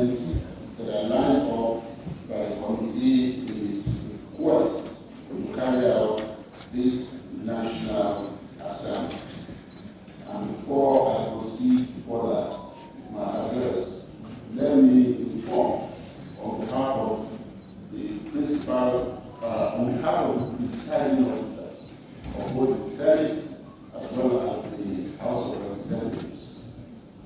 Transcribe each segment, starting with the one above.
documents that are lined up by the committee in its request to carry out this National Assembly. And before I proceed further with my address, let me inform on behalf of the principal, on behalf of the presiding officers of both the Senate as well as the House of Representatives,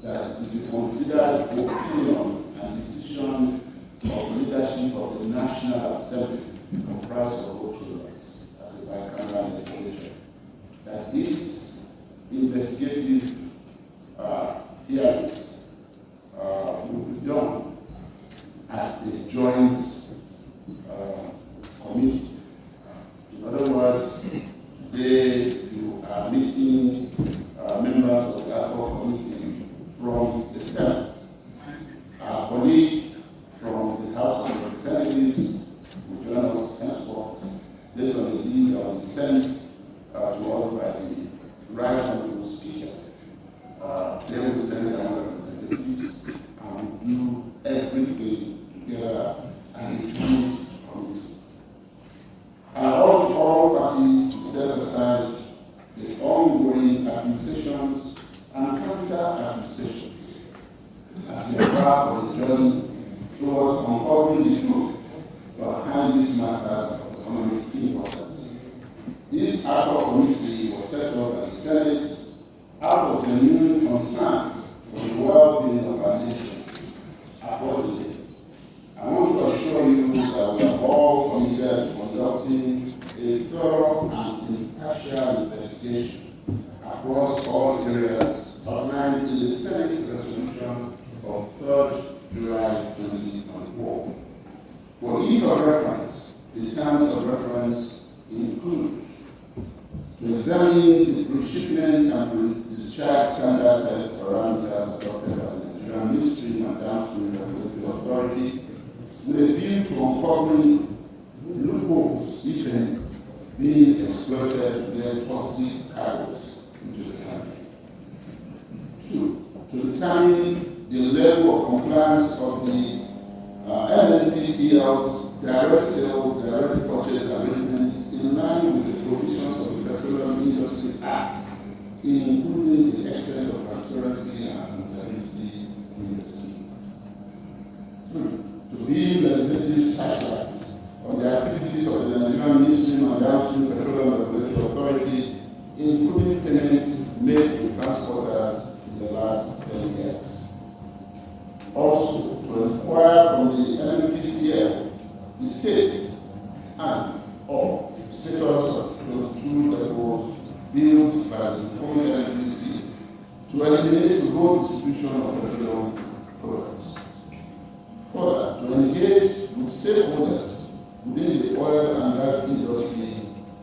that it is to consider the opinion and decision of leadership of the National Assembly comprised of both chambers as a bicameral legislature, that these investigative hearings will be done as a joint committee. In other words, today you are meeting members of the ad hoc committee from the Senate. Our colleague from the House of Representatives will join us henceforth based on the lead of the Senate to us by the right honorable Speaker. They will send their own representatives and we do everything together as a joint committee. I urge all parties to set aside the ongoing accusations and counter accusations as we embark on the journey towards uncovering the truth behind these matters of economic importance. This ad hoc committee was set up by the Senate out of genuine concern for the well-being of our nation. Accordingly, I want to assure you that we are all committed to conducting a thorough and impartial investigation across all areas outlined in the Senate resolution of 3rd July 2024. For ease of reference, the terms of reference include to examine the shipment and discharge standard test parameters adopted by the Nigerian Ministry and Downstream Regulatory Authority with a view to uncovering loopholes, if any, being exploited to get toxic cargoes into the country. 2. To determine the level of compliance of the NNPCL's direct sale, direct purchase arrangements in line with the provisions of the Petroleum Industry Act, including the extent of transparency and accountability in the scheme. 3. To be legislative sidelines on the activities of the Nigerian Ministry and Downstream Petroleum Regulatory Authority, including payments made to transporters in the last 10 years. Also, to inquire from the NNPCL the state and or status of 22 depots built by the former NNPC to eliminate the whole distribution of petroleum products. Further, to engage with stakeholders within the oil and gas industry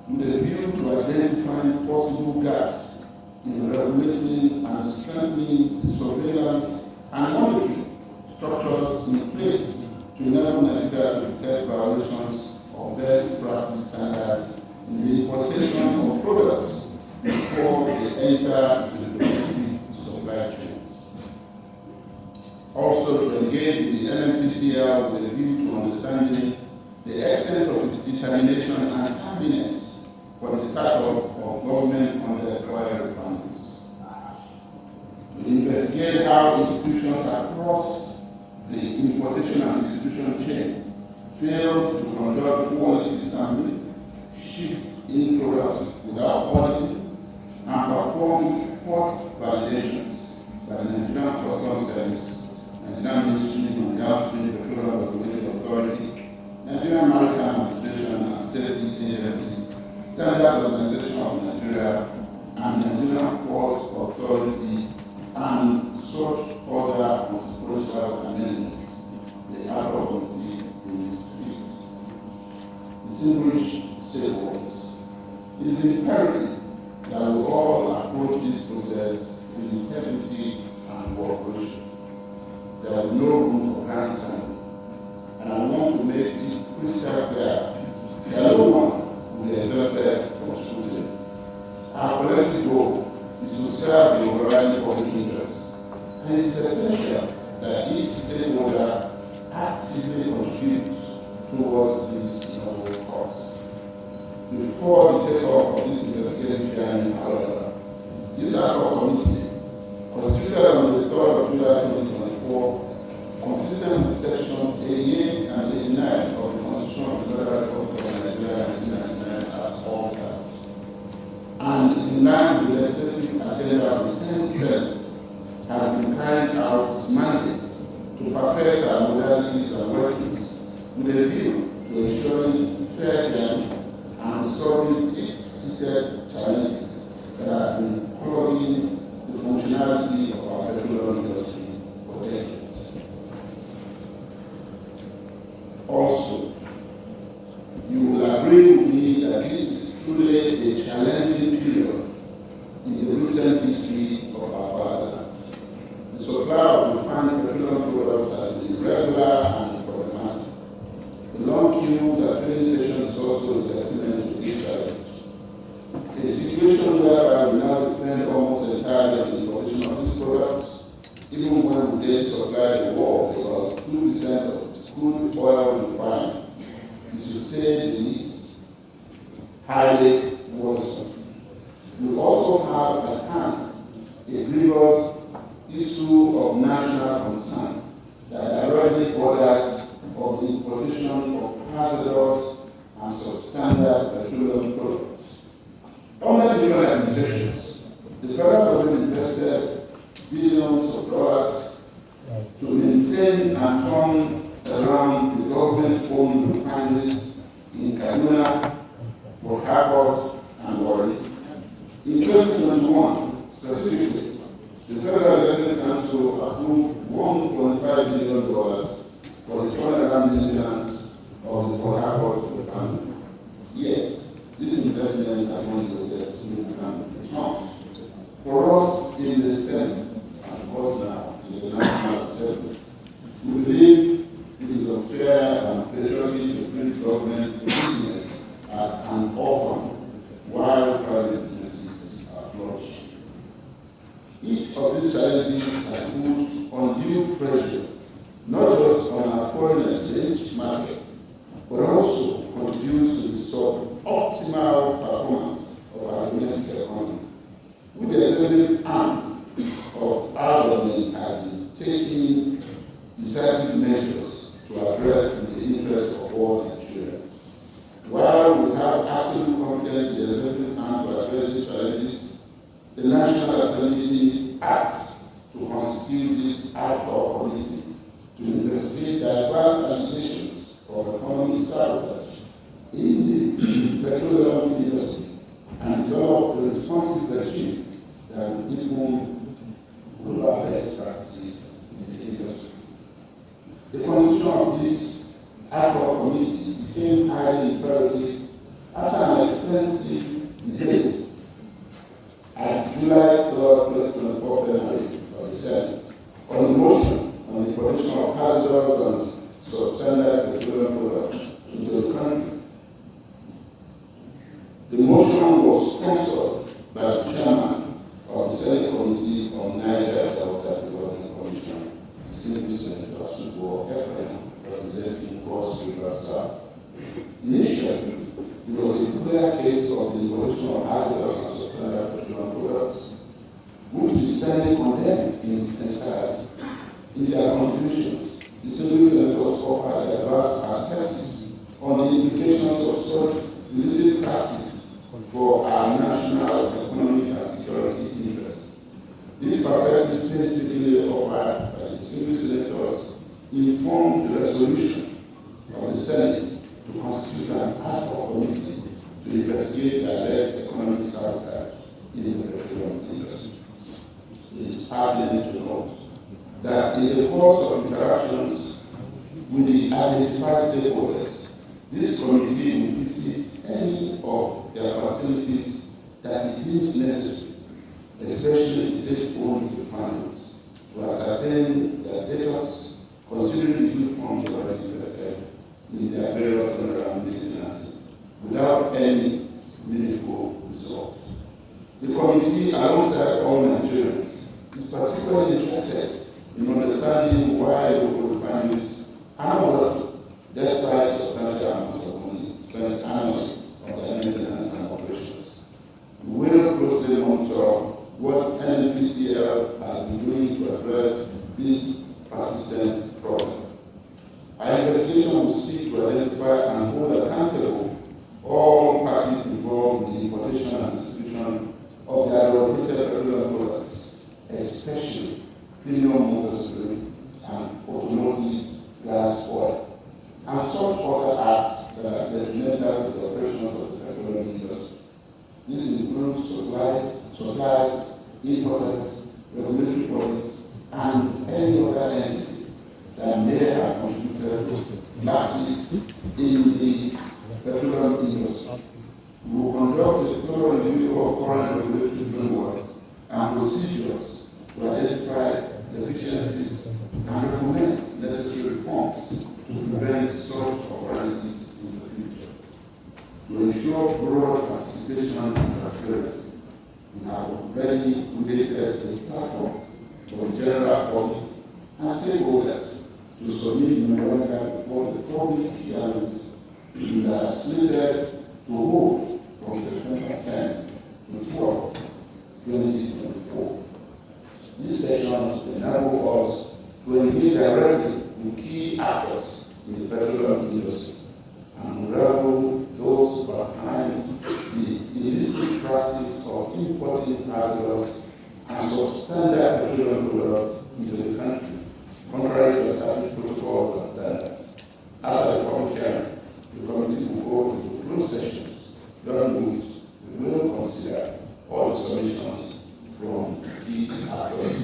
with a view to identifying possible gaps in regulating and strengthening the surveillance and monitoring structures in place to enable Nigeria to detect violations of best practice standards in the importation of products before they enter into the domestic supply chains. Also, to engage the NNPCL with a view to understanding the extent of its determination and timeliness for the startup of government-funded oil refineries. To investigate how institutions across the importation and distribution chain failed to conduct quality sampling, ship in products without auditing, and perform port validations by the Nigerian Customs Service, Nigerian Ministry and Downstream Petroleum Regulatory Authority, Nigerian Maritime Administration and Safety Agency, Standards Organization of Nigeria, and Nigerian Ports Authority, and such other consequential amendments the ad hoc committee is fit. Distinguished stakeholders, it is imperative that we all approach this process with integrity and cooperation. There is no room for grandstanding, and I want to make it crystal clear that no one will be exempted from scrutiny. Our collective goal is to serve the overriding public interest, and it is essential that each stakeholder actively contribute towards this noble cause. Before the takeoff of this investigative journey, however, this ad hoc committee, constituted on the 3rd of July 2024, consistent with sections 88 and 89 of the Constitution of the Federal Republic of Nigeria 1999 as altered, and in line with the legislative agenda of the 10th Senate, has been carrying out its mandate to perfect our modalities and workings with a view to ensuring fair hearing and resolving deep-seated challenges that have been clogging the functionality of our petroleum industry for decades. Also, you will agree with me that this is truly a challenging period in the recent history of our fatherland. The supply of refined petroleum products has been irregular and problematic. The long queues at filling stations is also a testament to this challenge. A situation whereby we now depend almost entirely on the importation of these products, even when we daily supply the world about 2% of its crude oil requirements, is to say the least highly worrisome. We also have at hand a grievous issue of national concern that directly borders of the importation of hazardous and substandard petroleum products. Under different administrations, the federal government invested billions of dollars to maintain and turn around the government-owned refineries in Kaduna, Port Harcourt, and Warri. In 2021, specifically, the Federal Executive Council approved $1.5 billion for the turnaround maintenance of the Port Harcourt refinery. Yet, this investment has not yielded significant returns. For us in the Senate, and of course now in the National Assembly, we believe it is unfair and patriotic to treat government business as an orphan while private businesses are flourishing. Each of these challenges has put undue pressure not just on our foreign exchange market, but also contributes to the suboptimal performance of our domestic economy. With the executive arm of our government has been taking decisive measures to address the interests of all Nigerians. While we have absolute confidence in the executive arm to address these challenges, the National Assembly act to constitute this ad hoc committee to investigate diverse allegations of economic sabotage in the petroleum industry and develop a responsive regime that will implement global best practices in the industry. The constitution of this ad hoc committee became highly imperative after an extensive debate at July 3rd, 2024 plenary of the Senate on the motion on the production of hazardous and substandard petroleum products into the country. The motion was sponsored by the chairman of the Senate Committee on Niger Delta Development Commission, distinguished Senator Subo Ephraim, representing Cross River South. Initially, it was a clear case of the importation of hazardous and substandard petroleum products, which the Senate condemned in its entirety. In their contributions, the distinguished senators offered diverse perspectives on the implications of such illicit practice for our national economic and security interests. These perspectives painstakingly offered by the distinguished senators informed the resolution of the Senate to constitute an ad hoc committee to investigate the alleged economic sabotage in the petroleum industry. It is pertinent to note that in the course of interactions with the identified stakeholders, this committee will visit any of their facilities that it deems necessary, especially state-owned refineries, to ascertain their status, considering the good funds already invested in their various underground maintenance without any meaningful results. The committee, alongside all Nigerians, is particularly interested in understanding why local refineries are not submit memoranda before the public hearings that are slated to hold from September 10 to 12, 2024. This session will enable us to engage directly with key actors in the petroleum industry and unravel those behind the illicit practice of importing hazardous and substandard petroleum products into the country, contrary to established protocols and standards. After the public hearing, the committee will go into closed sessions, during which we will consider all the submissions from key actors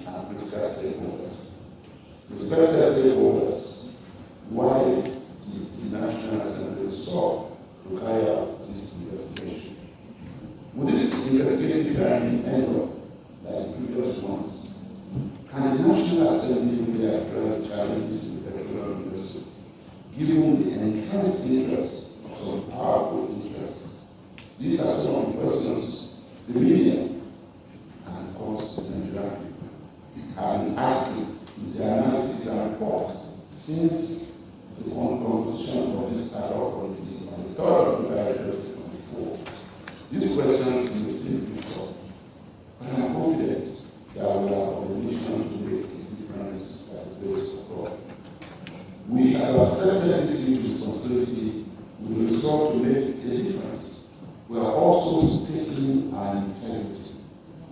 and critical stakeholders. Respected stakeholders, why did the National Assembly resolve to carry out this investigation? Would this investigative hearing end up like the previous ones? Can the National Assembly really address challenges in the petroleum industry, given the entrenched interests of some powerful interests? These are some of the questions the media and, of course, the Nigerian people have been asking in their analysis and reports since the composition of this ad hoc committee on the 3rd of July 2024. These questions may seem difficult, but I am confident that we have a mission to make a difference at the place of God. We have accepted this new responsibility with the resolve to make a difference. We are also taking our integrity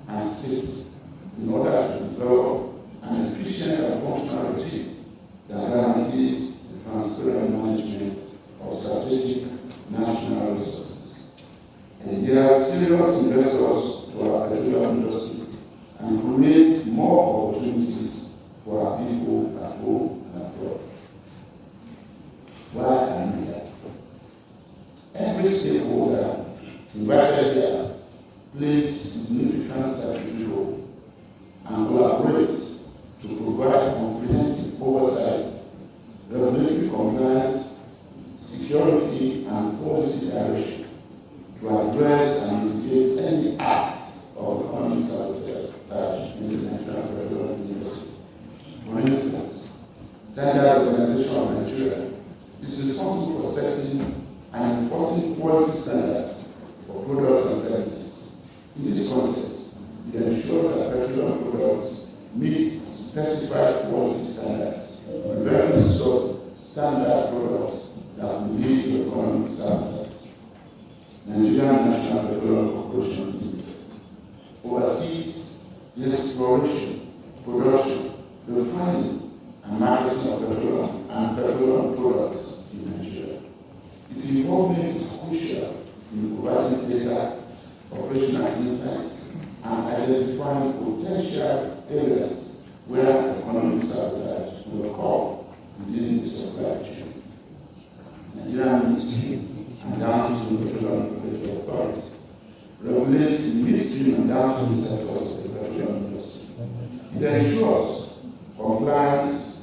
and safety in order to develop an efficient and functional regime that guarantees the transparent management of strategic national resources. And there are serious investors to our petroleum industry and create more opportunities for our people at home and abroad. Why am I here? Every stakeholder invited here plays significant strategic role and collaborates to provide comprehensive oversight, regulatory compliance, security, and policy direction to address and mitigate any act of economic sabotage in the Nigerian petroleum industry. For instance, Standards Organization of Nigeria is responsible for setting and enforcing quality standards for products and services. In this context, it ensures that petroleum products meet specified quality standards, preventing substandard products that will lead to economic sabotage. Nigerian National Petroleum Corporation oversees the exploration, production, refining, and marketing of petroleum and petroleum products in Nigeria. Its involvement is crucial in providing data, operational insights, and identifying potential areas where economic sabotage will occur within the supply chain. Nigerian Ministry and Downstream Petroleum Regulatory Authority regulates the midstream and downstream sectors of the petroleum industry. It ensures compliance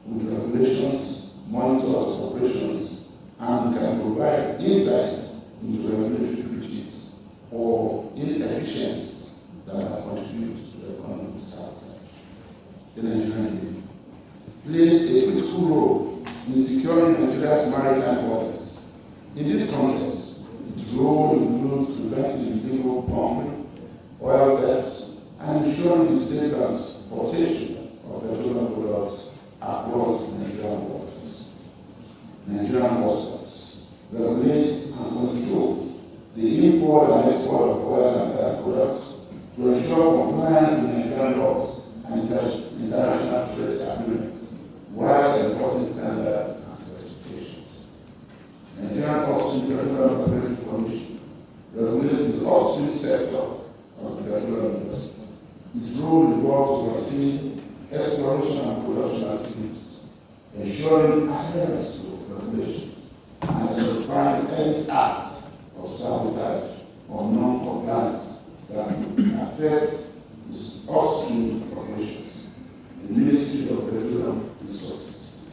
with regulations, monitors operations, and can provide insights into regulatory breaches or inefficiencies that have contributed to the economic sabotage. The Nigerian Navy plays a critical role in securing Nigeria's maritime borders. In this context, its role includes preventing illegal pumping, oil thefts, and ensuring the safe transportation of petroleum products across Nigerian waters. Nigerian customs regulate and control the import and export of oil and gas products to ensure compliance with Nigerian laws and international trade agreements, while enforcing standards and specifications. Nigerian Upstream Petroleum Regulatory Commission regulates the upstream sector of the petroleum industry. Its role involves overseeing exploration and production activities, ensuring adherence to regulations, and identifying any act of sabotage or non-compliance that would affect its upstream operations. The Ministry of Petroleum Resources,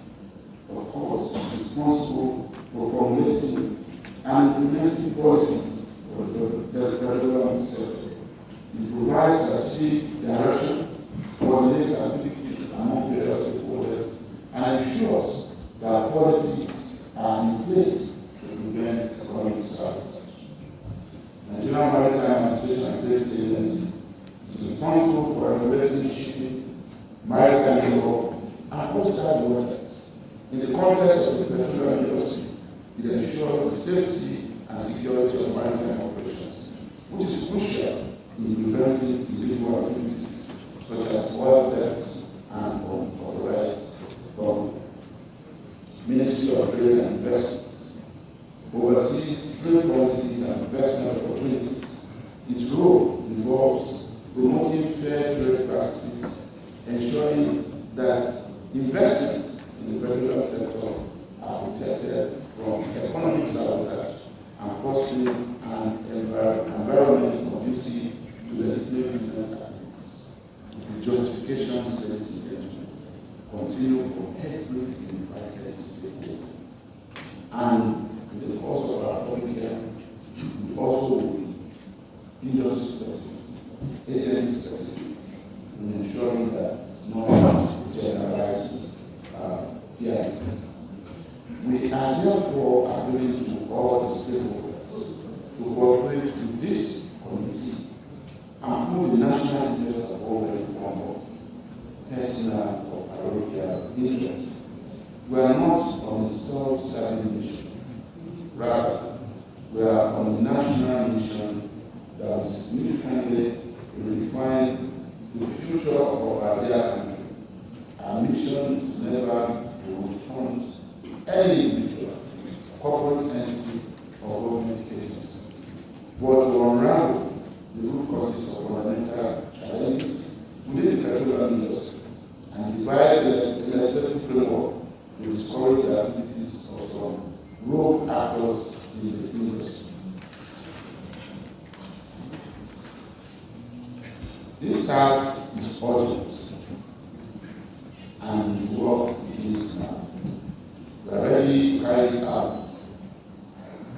of course, is responsible for formulating and implementing policies for the petroleum sector. It provides strategic direction, coordinates activities among various stakeholders, and ensures ensures that policies are in place to prevent economic sabotage. Nigerian Maritime Administration and Safety Agency is responsible for regulating shipping, maritime law, and coastal waters. In the context of the petroleum industry, it ensures the safety and security of maritime operations, which is crucial in preventing illegal activities such as oil theft and unauthorized government. Ministry of Trade and Investment oversees trade policies and investment opportunities. Its role involves promoting fair trade practices, ensuring that investments in the petroleum sector are protected from economic sabotage and fostering an environment conducive to legitimate business activities. The justification states engagement continue for every invited stakeholder. And in the course of our public health, we also will be industry specific, agency specific, in ensuring that no generalized here. We are therefore appealing to all the stakeholders to cooperate with this committee and put the national interest of all reform, personal or parochial interest. We are not on a self-serving mission. Rather, we are on a national mission that will significantly redefine the future of our dear country. Our mission is never to confront any individual, corporate entity, or government agency, but to unravel the root causes of fundamental challenges within the petroleum industry and devise a legislative framework to discourage the activities of some rogue actors in the industry. This task is urgent, and the work begins now. We are ready to carry it out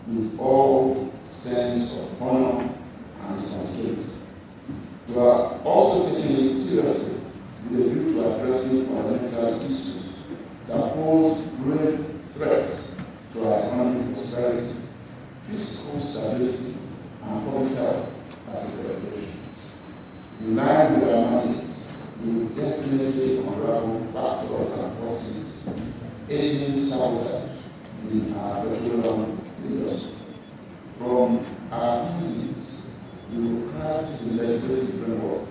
with all sense of honor and responsibility. We are also taking it seriously with a view to addressing fundamental issues that pose grave threats to our economic prosperity, fiscal stability, and public health as a federation. In line with our mandate, we will definitely unravel factors and forces aiding sabotage in our petroleum industry. From our findings, we will craft a legislative framework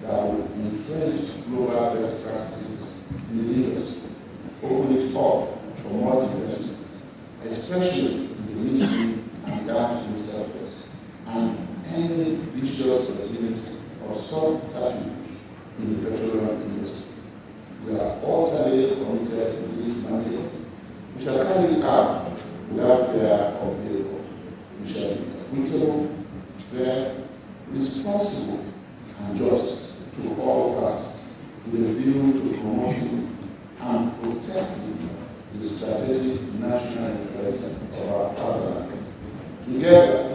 that will entrench global best practices in the industry, open it up for more investments, especially in the midstream and downstream sectors, and end vicious regime of subterfuge in the petroleum industry. We are utterly committed to this mandate. We shall carry it out without fear of failure. We shall be equitable, fair, responsible, and just to all parties, with a view to promoting and protecting the strategic national interests of our fatherland. Together,